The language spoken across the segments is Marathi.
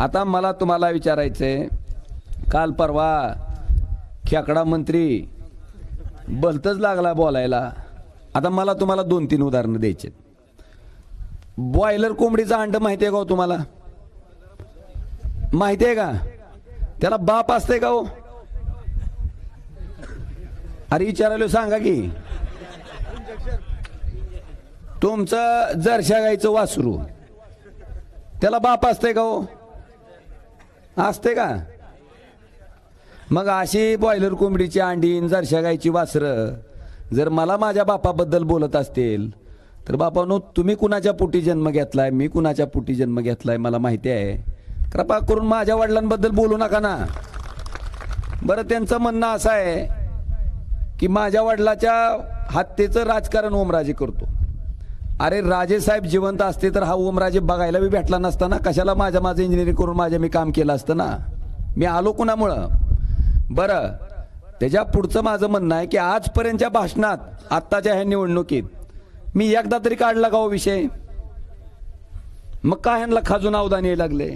आता मला तुम्हाला विचारायचंय, काल परवा खेकडा मंत्री भलतच लागला बोलायला. आता मला तुम्हाला 2-3 उदाहरणं द्यायचे. बॉयलर कोंबडीचं अंड माहिती आहे का हो तुम्हाला? माहिती आहे का? त्याला बाप असते का हो? अरे विचारायला सांगा की. तुमचं जरशा गाईचं वासरू, त्याला बाप असते का हो? असते का? मग अशी बॉयलर कोंबडीची अंडी, जरशा गाईची वासरं जर मला माझ्या बापाबद्दल बोलत असतील तर बापानो, तुम्ही कुणाच्या पोटी जन्म घेतलाय, मी कुणाच्या पोटी जन्म घेतलाय मला माहिती आहे. कृपा करून माझ्या वडिलांबद्दल बोलू नका ना. बरं, त्यांचं म्हणणं असं आहे की माझ्या वडिलाच्या हत्येचं राजकारण ओमराजे करतो. अरे राजेसाहेब जिवंत असते तर हा ओमराजे बघायला बी भेटला नसता ना. कशाला माझं इंजिनिअरिंग करून मी काम केलं असतं ना. मी आलो कुणामुळं? बरं, त्याच्या पुढचं माझं म्हणणं आहे की आजपर्यंतच्या भाषणात, आत्ताच्या ह्या निवडणुकीत मी एकदा तरी काढला का हो विषय? मग काय ह्यांना खाजून अवधान यायला लागले?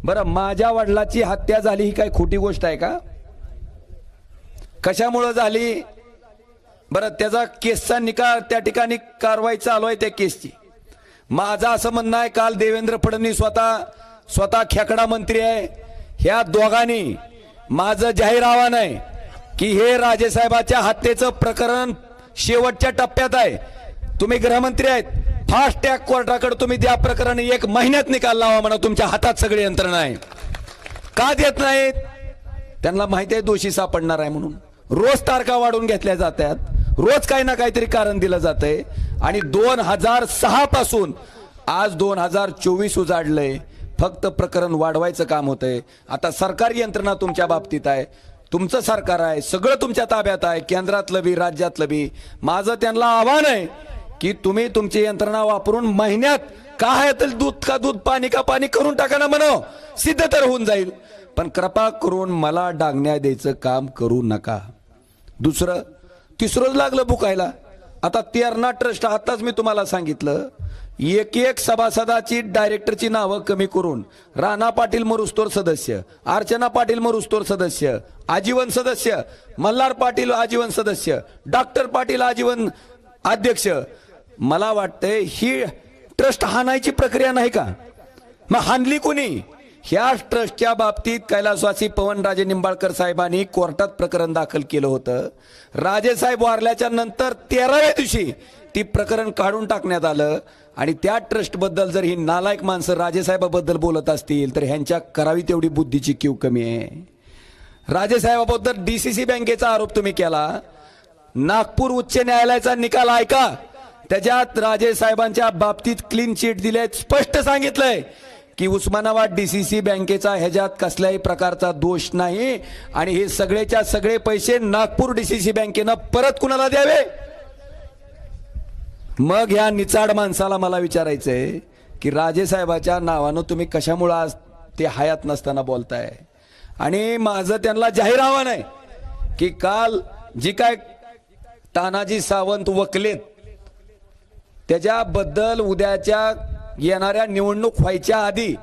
बरं, माझ्या वडिलाची हत्या झाली ही काय खोटी गोष्ट आहे का? कशामुळं झाली? बरं, त्याचा केसचा निकाल, त्या ठिकाणी कारवाई चालू आहे त्या केसची. माझं असं म्हणणं आहे, काल देवेंद्र फडणवीस स्वतः खेकडा मंत्री आहे, ह्या दोघांनी माझं जाहीर आव्हान आहे की हे राजेसाहेबाच्या हत्येचं प्रकरण शेवटच्या टप्प्यात आहे. तुम्ही गृहमंत्री आहेत, फास्ट ट्रॅक कोर्टाकडे तुम्ही द्या प्रकरण, 1 महिन्यात निकाल लावा म्हणा. तुमच्या हातात सगळी यंत्रणा आहे. का देत नाहीत? त्यांना माहिती आहे दोषी सापडणार आहे म्हणून. रोज तारखा वाढवून घेतल्या जातात, रोज काही ना काहीतरी कारण दिलं जातंय. आणि 2006 पासून आज 2024 उजाडलंय. फक्त प्रकरण वाढवायचं काम होतंय. आता सरकारी यंत्रणा तुमच्या बाबतीत आहे, तुमचं सरकार आहे, सगळं तुमच्या ताब्यात आहे, केंद्रातलं बी राज्यातलं बी. माझं त्यांना आव्हान आहे की तुम्ही तुमची यंत्रणा वापरून महिन्यात काय दूध का दूध, पाणी का पाणी करून टाका ना म्हणाव, सिद्ध तर होऊन जाईल. पण कृपा करून मला डागण्या द्यायचं काम करू नका. दुसरं, तिसरंच लागलं बुकायला. आता तेरणा ट्रस्ट, आताच मी तुम्हाला सांगितलं, एक सभासदाची, डायरेक्टरची नावं कमी करून राणा पाटील मरुस्तोर सदस्य, अर्चना पाटील मरुस्तोर सदस्य, आजीवन सदस्य, मल्हार पाटील आजीवन सदस्य, डॉक्टर पाटील आजीवन अध्यक्ष. मला वाटतंय ही ट्रस्ट हाणायची प्रक्रिया नाही का? मग हाणली कोणी? ह्या ट्रस्टच्या बाबतीत कैलासवासी पवनराजे निंबाळकर साहेबांनी कोर्टात प्रकरण दाखल केलं होतं. राजेसाहेब वारल्याच्या नंतर 13व्या दिवशी ती प्रकरण काढून टाकण्यात आलं. आणि त्या ट्रस्ट बद्दल जर ही नालायक माणसं राजेसाहेबाबद्दल बोलत असतील तर ह्यांच्या करावी तेवढी बुद्धीची कीव कमी आहे. राजेसाहेबाबद्दल डीसीसी बँकेचा आरोप तुम्ही केला. नागपूर उच्च न्यायालयाचा निकाल ऐका, त्याच्यात राजेसाहेबांच्या बाबतीत क्लीन चिट दिले, स्पष्ट सांगितलंय की उस्मानाबाद डीसीसी बँकेचा ह्याच्यात कसल्याही प्रकारचा दोष नाही. आणि हे सगळेच्या सगळे पैसे नागपूर डीसीसी बँकेनं परत कुणाला द्यावे? मग ह्या निचाड माणसाला मला विचारायचंय की राजेसाहेबाच्या नावानं तुम्ही कशामुळे आज ते हयात नसताना बोलताय? आणि माझं त्यांना जाहीर आव्हान आहे की काल जी काय तानाजी सावंत वकलेत, त्याच्याबद्दल उद्याच्या येणाऱ्या निवडणूक व्हायच्या आधी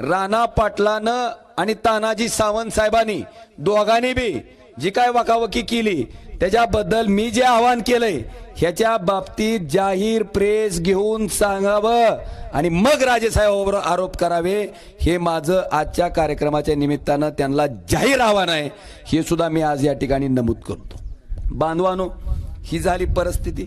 राणा पाटलानं आणि तानाजी सावंत साहेबांनी दोघांनी बी जी काय वकावकी केली त्याच्याबद्दल मी जे आवाहन केलंय ह्याच्या बाबतीत जाहीर प्रेस घेऊन सांगावं आणि मग राजेसाहेबांवर आरोप करावे. हे माझं आजच्या कार्यक्रमाच्या निमित्तानं त्यांना जाहीर आव्हान आहे. हे सुद्धा मी आज या ठिकाणी नमूद करतो. बांधवानो, ही झाली परिस्थिती.